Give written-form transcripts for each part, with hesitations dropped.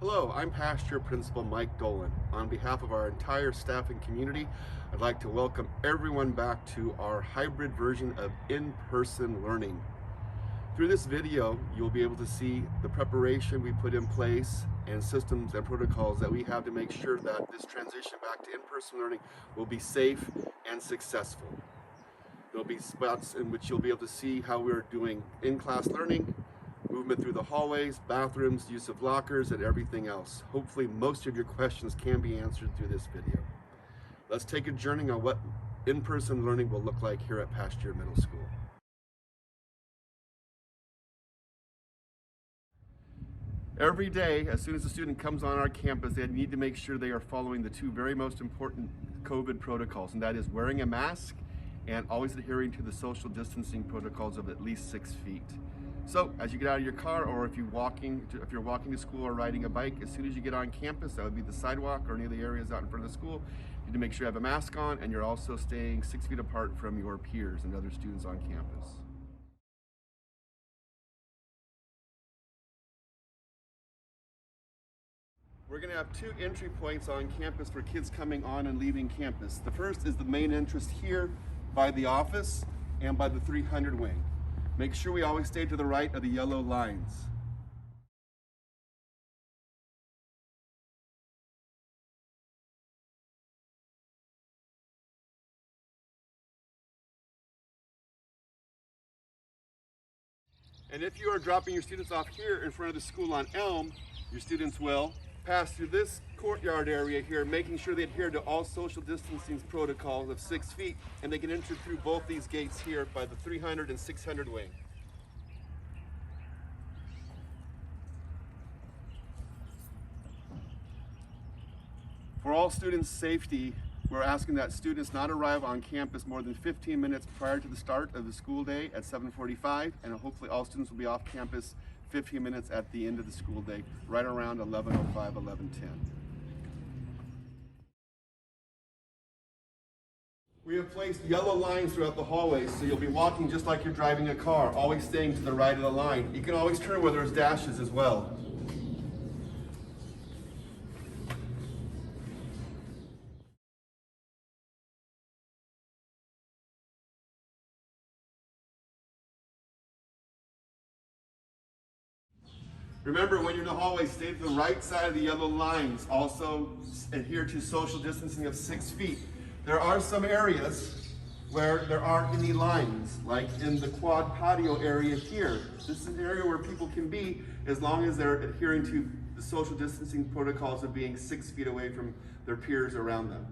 Hello, I'm Pasteur Principal Mike Dolan. On behalf of our entire staff and community, I'd like to welcome everyone back to our hybrid version of in-person learning. Through this video, you'll be able to see the preparation we put in place and systems and protocols that we have to make sure that this transition back to in-person learning will be safe and successful. There'll be spots in which you'll be able to see how we're doing in-class learning, movement through the hallways, bathrooms, use of lockers, and everything else. Hopefully most of your questions can be answered through this video. Let's take a journey on what in-person learning will look like here at Pasteur Middle School. Every day, as soon as a student comes on our campus, they need to make sure they are following the two very most important COVID protocols, and that is wearing a mask and always adhering to the social distancing protocols of at least 6 feet. So as you get out of your car, or if you're walking to school or riding a bike, as soon as you get on campus, that would be the sidewalk or any of the areas out in front of the school, you need to make sure you have a mask on and you're also staying 6 feet apart from your peers and other students on campus. We're going to have two entry points on campus for kids coming on and leaving campus. The first is the main entrance here by the office and by the 300 wing. Make sure we always stay to the right of the yellow lines. And if you are dropping your students off here in front of the school on Elm, your students will pass through this courtyard area here, making sure they adhere to all social distancing protocols of 6 feet, and they can enter through both these gates here by the 300 and 600 wing. For all students' safety, we're asking that students not arrive on campus more than 15 minutes prior to the start of the school day at 7:45, and hopefully all students will be off campus 15 minutes at the end of the school day, right around 11:05, 11:10. We have placed yellow lines throughout the hallways, so you'll be walking just like you're driving a car, always staying to the right of the line. You can always turn where there's dashes as well. Remember, when you're in the hallway, stay to the right side of the yellow lines. Also adhere to social distancing of 6 feet. There are some areas where there aren't any lines, like in the quad patio area here. This is an area where people can be as long as they're adhering to the social distancing protocols of being 6 feet away from their peers around them.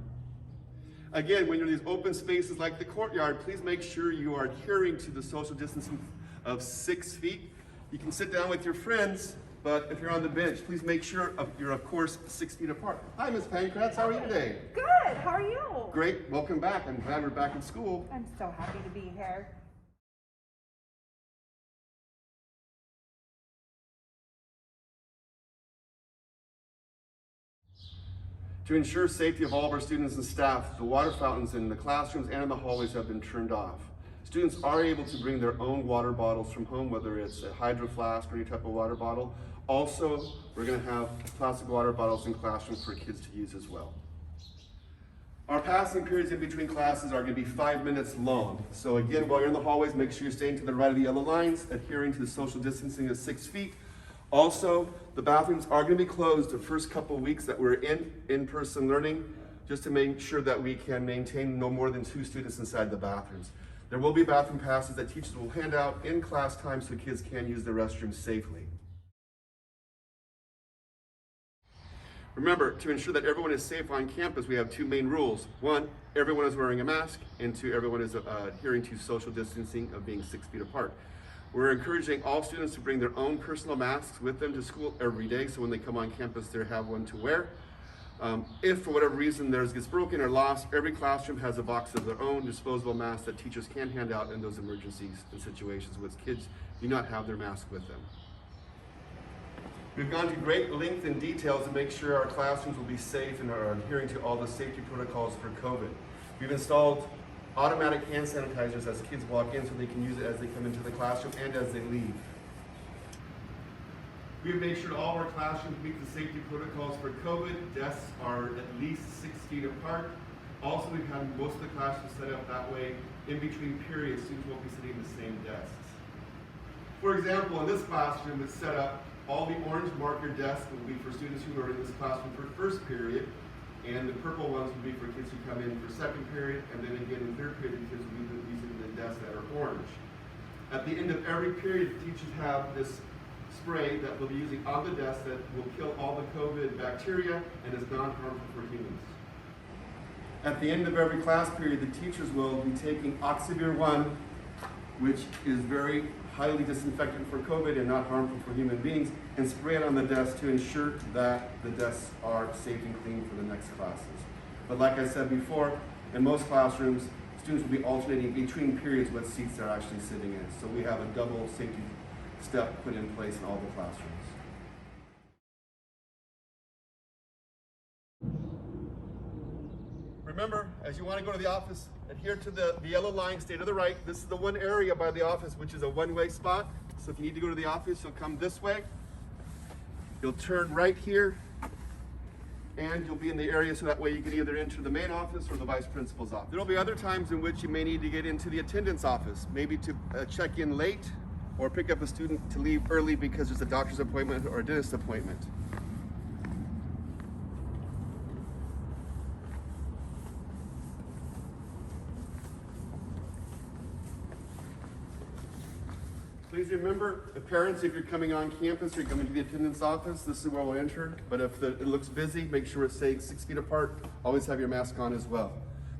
Again, when you're in these open spaces like the courtyard, please make sure you are adhering to the social distancing of 6 feet. You can sit down with your friends, but if you're on the bench, please make sure you're, of course, 6 feet apart. Hi, Ms. Pancratz. How are you today? Good. How are you? Great. Welcome back. I'm glad we're back in school. I'm so happy to be here. To ensure safety of all of our students and staff, the water fountains in the classrooms and in the hallways have been turned off. Students are able to bring their own water bottles from home, whether it's a hydro flask or any type of water bottle. Also, we're going to have plastic water bottles in classrooms for kids to use as well. Our passing periods in between classes are going to be 5 minutes long. So again, while you're in the hallways, make sure you're staying to the right of the yellow lines, adhering to the social distancing of 6 feet. Also, the bathrooms are going to be closed the first couple of weeks that we're in-person learning, just to make sure that we can maintain no more than 2 students inside the bathrooms. There will be bathroom passes that teachers will hand out in class time so kids can use the restrooms safely. Remember, to ensure that everyone is safe on campus, we have 2 main rules. 1, everyone is wearing a mask, and 2, everyone is adhering to social distancing of being 6 feet apart. We're encouraging all students to bring their own personal masks with them to school every day, so when they come on campus, they have one to wear. If for whatever reason theirs gets broken or lost, every classroom has a box of their own disposable masks that teachers can hand out in those emergencies and situations where kids do not have their mask with them. We've gone to great length and details to make sure our classrooms will be safe and are adhering to all the safety protocols for COVID. We've installed automatic hand sanitizers as kids walk in so they can use it as they come into the classroom and as they leave. We've made sure all of our classrooms meet the safety protocols for COVID. Desks are at least 6 feet apart. Also, we've had most of the classrooms set up that way. In between periods, students won't be sitting in the same desks. For example, in this classroom, it's set up, all the orange marker desks will be for students who are in this classroom for first period, and the purple ones will be for kids who come in for second period, and then again in third period, the kids will be using the desks that are orange. At the end of every period, the teachers have this spray that we'll be using on the desk that will kill all the COVID bacteria and is non-harmful for humans. At the end of every class period, the teachers will be taking Oxivir 1, which is very highly disinfectant for COVID and not harmful for human beings, and spray it on the desk to ensure that the desks are safe and clean for the next classes. But like I said before, in most classrooms, students will be alternating between periods what seats they're actually sitting in. So we have a double safety step put in place in all the classrooms. Remember, as you want to go to the office, adhere to the yellow line, stay to the right. This is the one area by the office which is a one-way spot. So if you need to go to the office, you'll come this way. You'll turn right here, and you'll be in the area so that way you can either enter the main office or the vice principal's office. There will be other times in which you may need to get into the attendance office, maybe to check in late or pick up a student to leave early because there's a doctor's appointment or a dentist appointment. Please remember, the parents, if you're coming on campus or you're coming to the attendance office, this is where we'll enter. But if it looks busy, make sure it's staying 6 feet apart. Always have your mask on as well.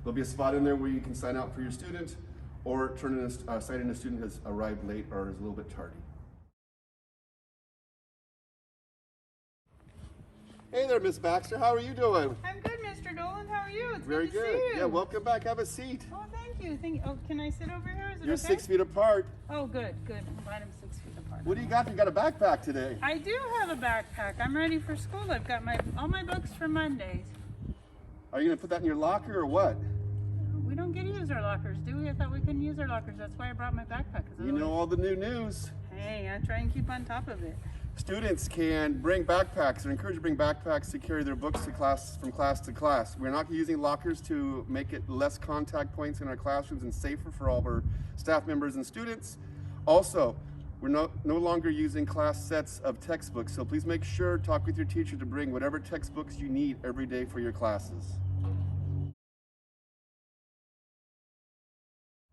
There'll be a spot in there where you can sign out for your student or sign in a student has arrived late or is a little bit tardy. Hey there, Miss Baxter. How are you doing? I'm good, Mr. Dolan. How are you? It's Very good. To good. see you. Yeah, welcome back. Have a seat. Oh, thank you. Thank you. Oh, can I sit over here? Is it You're okay? 6 feet apart. Oh, good, good. I'm glad I'm 6 feet apart. What do you got? You got a backpack today. I do have a backpack. I'm ready for school. I've got all my books for Mondays. Are you going to put that in your locker or what? We don't get to use our lockers, do we? I thought we couldn't use our lockers. That's why I brought my backpack. You know all the new news. Hey, I try and keep on top of it. Students can bring backpacks. They're encouraged to bring backpacks to carry their books to class from class to class. We're not using lockers to make it less contact points in our classrooms and safer for all of our staff members and students. Also, we're no longer using class sets of textbooks, so please make sure to talk with your teacher to bring whatever textbooks you need every day for your classes.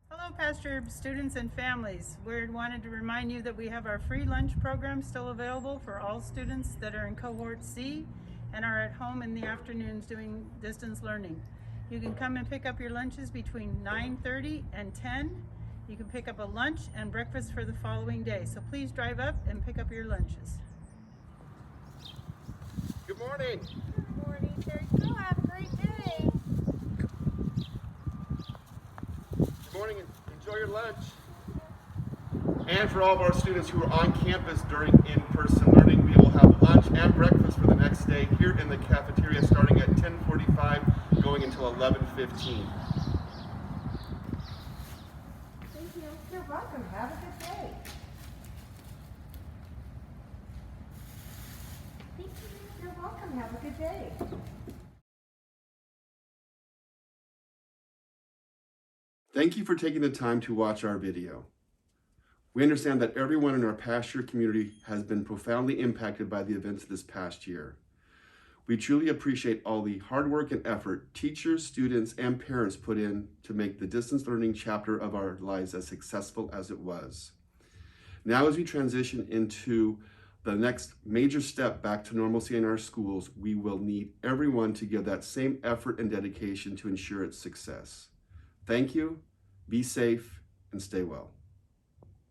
Hello, Pasteur students and families. We wanted to remind you that we have our free lunch program still available for all students that are in cohort C and are at home in the afternoons doing distance learning. You can come and pick up your lunches between 9:30 and 10. You can pick up a lunch and breakfast for the following day. So please drive up and pick up your lunches. Good morning. Good morning, Terry. So have a great day. Good morning. Enjoy your lunch. And for all of our students who are on campus during in-person learning, we will have lunch and breakfast for the next day here in the cafeteria starting at 10:45, going until 11:15. Thank you. You're welcome. Have a good day. Thank you. You're welcome. Have a good day. Thank you for taking the time to watch our video. We understand that everyone in our Pasteur community has been profoundly impacted by the events of this past year. We truly appreciate all the hard work and effort teachers, students, and parents put in to make the distance learning chapter of our lives as successful as it was. Now, as we transition into the next major step back to normalcy in our schools, we will need everyone to give that same effort and dedication to ensure its success. Thank you, be safe, and stay well.